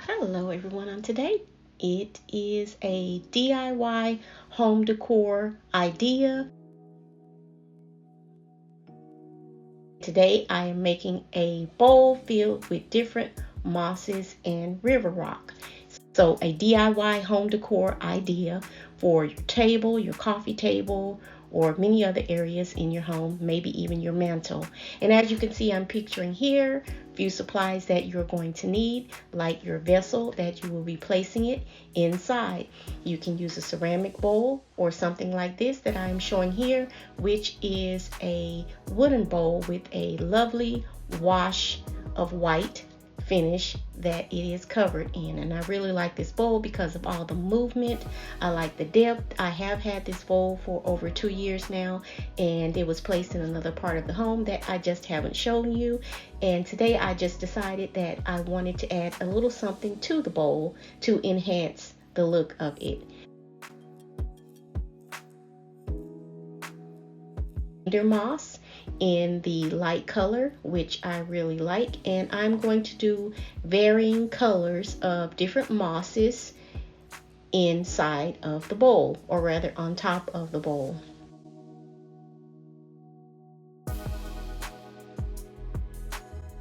Hello everyone. On today it is a DIY home decor idea. Today I am making a bowl filled with different mosses and river rock. So a DIY home decor idea for your table, your coffee table, or many other areas in your home, maybe even your mantle. And as you can see, I'm picturing here a few supplies that you're going to need, like your vessel that you will be placing it inside. You can use a ceramic bowl or something like this that I'm showing here, which is a wooden bowl with a lovely wash of white finish that it is covered in. And I really like this bowl because of all the movement. I like the depth. I have had this bowl for over 2 years now, and it was placed in another part of the home that I just haven't shown you. And today I just decided that I wanted to add a little something to the bowl to enhance the look of it. Moss in the light color, which I really like, and I'm going to do varying colors of different mosses inside of the bowl, or rather on top of the bowl.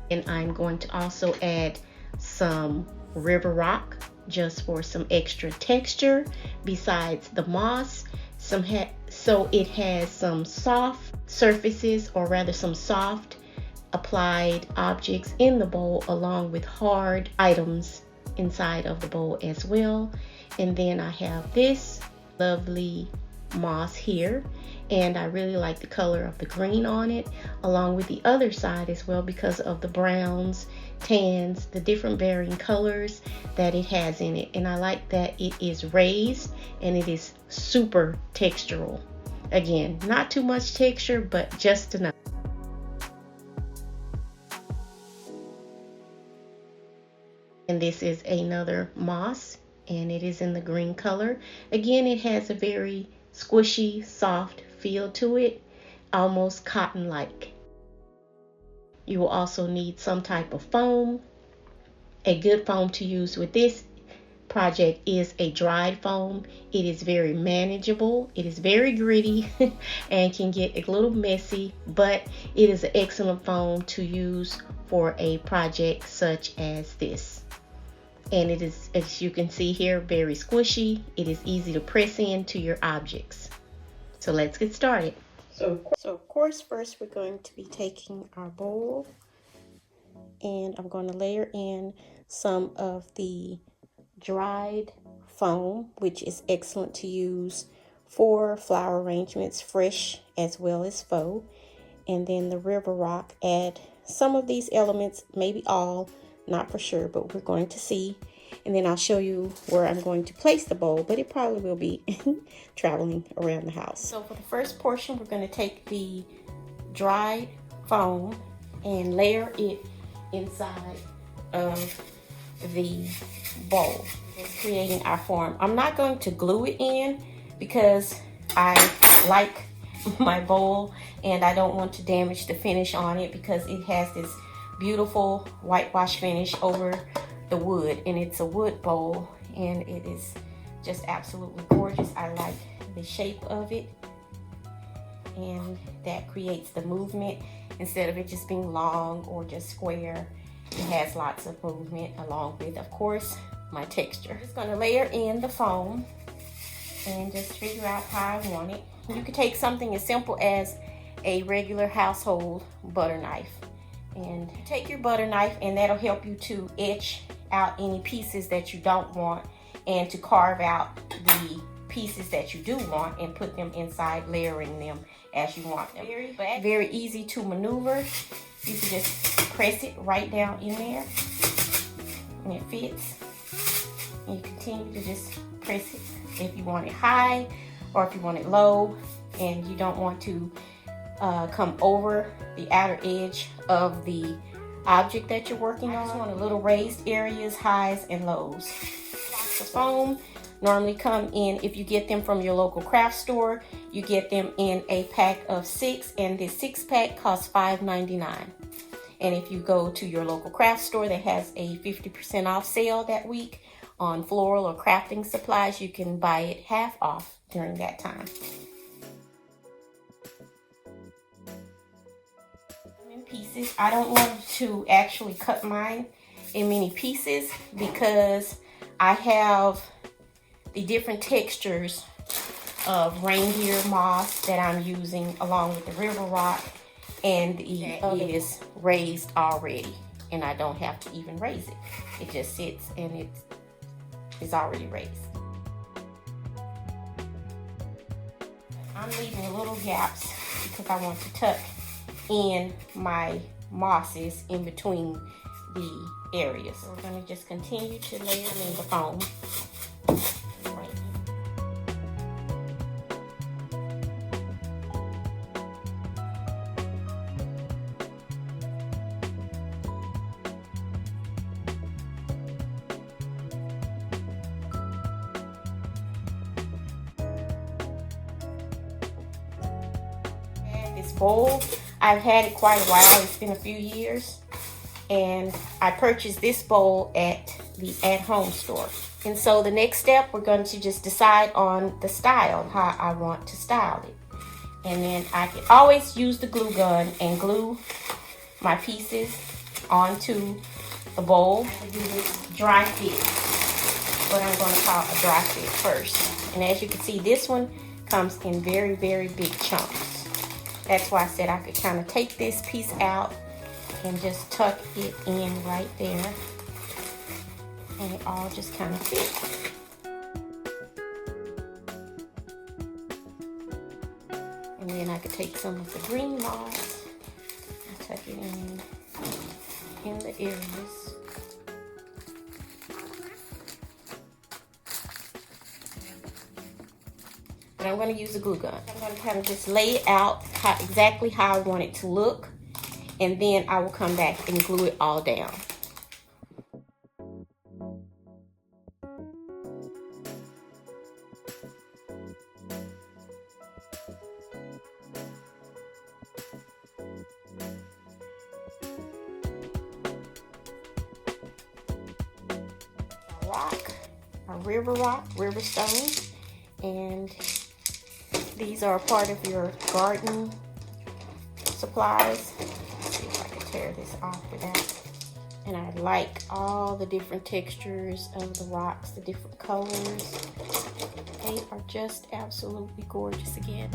And I'm going to also add some river rock just for some extra texture besides the moss. So it has some soft surfaces, or rather some soft applied objects in the bowl, along with hard items inside of the bowl as well. And then I have this lovely moss here, and I really like the color of the green on it, along with the other side as well, because of the browns, tans, the different varying colors that it has in it. And I like that it is raised and it is super textural. Again, not too much texture, but just enough. And this is another moss, and it is in the green color. Again, it has a very squishy, soft feel to it, almost cotton-like. You will also need some type of foam. A good foam to use with this project is a dried foam. It is very manageable. It is very gritty and can get a little messy, but it is an excellent foam to use for a project such as this. And it is, as you can see here, very squishy. It is easy to press into your objects. So let's get started. So of course, first we're going to be taking our bowl, and I'm going to layer in some of the dried foam, which is excellent to use for flower arrangements, fresh as well as faux. And then the river rock, add some of these elements, maybe all, not for sure, but we're going to see. And then I'll show you where I'm going to place the bowl, but it probably will be traveling around the house. So for the first portion, we're going to take the dried foam and layer it inside of the bowl, creating our form. I'm not going to glue it in because I like my bowl and I don't want to damage the finish on it, because it has this beautiful whitewash finish over the wood, and it's a wood bowl and it is just absolutely gorgeous. I like the shape of it, and that creates the movement instead of it just being long or just square. It has lots of movement, along with, of course, my texture. I'm just going to layer in the foam and just figure out how I want it. You could take something as simple as a regular household butter knife, and take your butter knife, and that'll help you to etch out any pieces that you don't want, and to carve out the pieces that you do want and put them inside, layering them as you want them. Very easy to maneuver. You can just press it right down in there and it fits. And you continue to just press it if you want it high or if you want it low, and you don't want to come over the outer edge of the object that you're working on. I just want a little raised areas, highs and lows. The foam normally come in, if you get them from your local craft store, you get them in a pack of 6, and this 6-pack costs $5.99. And if you go to your local craft store that has a 50% off sale that week on floral or crafting supplies, you can buy it half off during that time. In pieces, I don't want to actually cut mine in many pieces because I have the different textures of reindeer moss that I'm using along with the river rock, and it is raised already, and I don't have to even raise it. It just sits and it is already raised. I'm leaving little gaps because I want to tuck in my mosses in between the areas. So we're going to just continue to layer in the foam. This bowl, I've had it quite a while. It's been a few years, and I purchased this bowl at the at-home store. And so the next step, we're going to just decide on the style, how I want to style it. And then I can always use the glue gun and glue my pieces onto the bowl. I do this dry fit, what I'm going to call a dry fit first. And as you can see, this one comes in very, very big chunks. That's why I said I could kind of take this piece out and just tuck it in right there. And it all just kind of fits. And then I could take some of the green moss and tuck it in the areas. But I'm going to use a glue gun. I'm going to kind of just lay it out exactly how I want it to look, and then I will come back and glue it all down. A river rock, river stone, and these are a part of your garden supplies. Let's see if I can tear this off without. And I like all the different textures of the rocks, the different colors. They are just absolutely gorgeous again.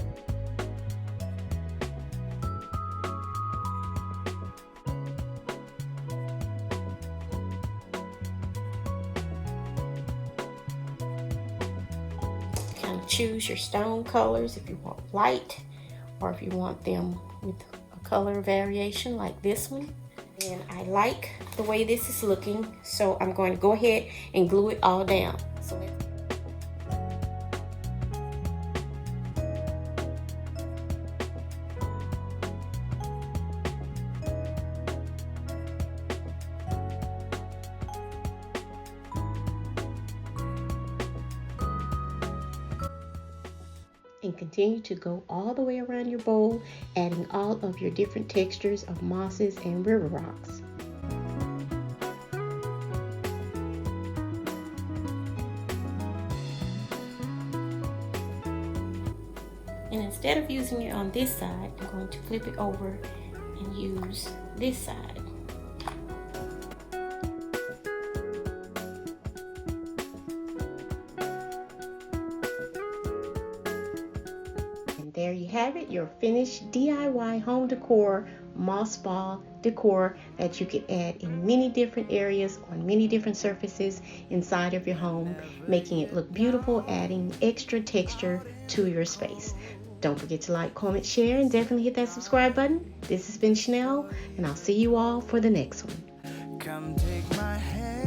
Choose your stone colors if you want light, or if you want them with a color variation like this one. And I like the way this is looking, so I'm going to go ahead and glue it all down. And continue to go all the way around your bowl, adding all of your different textures of mosses and river rocks. And instead of using it on this side, I'm going to flip it over and use this side. There you have it, your finished DIY home decor moss ball decor that you can add in many different areas on many different surfaces inside of your home, making it look beautiful, adding extra texture to your space. Don't forget to like, comment, share, and definitely hit that subscribe button. This has been Chanel, and I'll see you all for the next one. Come take my hand.